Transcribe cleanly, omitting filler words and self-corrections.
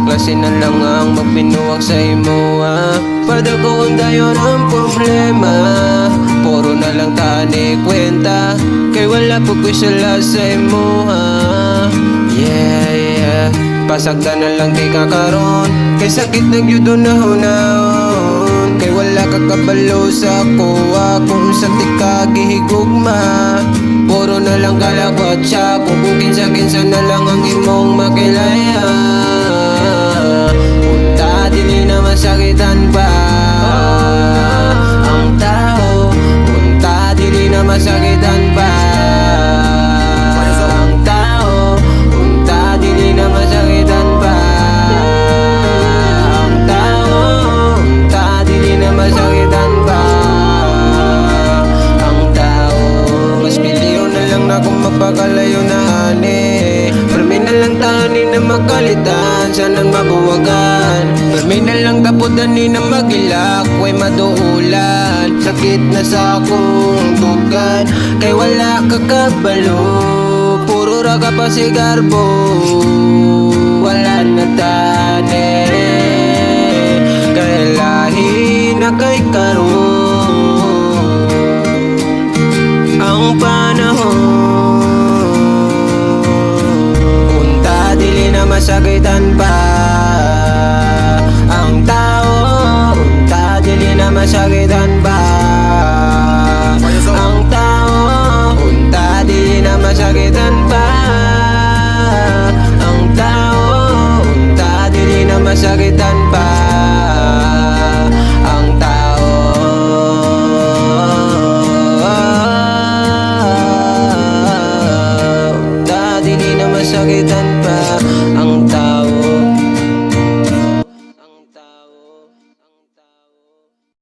klase na lang ang magbinuwag sa imo ha. Pada ko kung dayon ang problema, puro na lang tani kwenta, kay wala po ko sila sa imo ha. Yeah, yeah, pasagda na lang di kakaroon, kay sakit ng yudo na hunahon, kay wala kakabalo sa kuha kung sa di ka gihigugma. Puro na lang kalakwat siya, kung kinsa-kinsa na lang ang imong makilaya. Unta dili na masakitan pa ang tao, unta dili na masakitan pa ang tao, unta dili na masakitan pa ang tao, unta dili na masakitan pa ang tao. Mas milyon na lang na kung mapakalayo na ani, permi na lang tani na makalitan, sanang mabuwagan. Permi na lang taputan ni na magilak, way maduulan. Sakit na sa akong tugan, kay wala kakabalo, puro ra ka pa si garbo, wala na tani, kay lahi na kay karon ang panahon. Unta dili na masakitan pa ang tao, unta dili na masakitan pa ang tao, unta dili na masakitan pa ang tao, unta dili na masakitan pa ang tao. Unta dili na masakitan pa ang tao.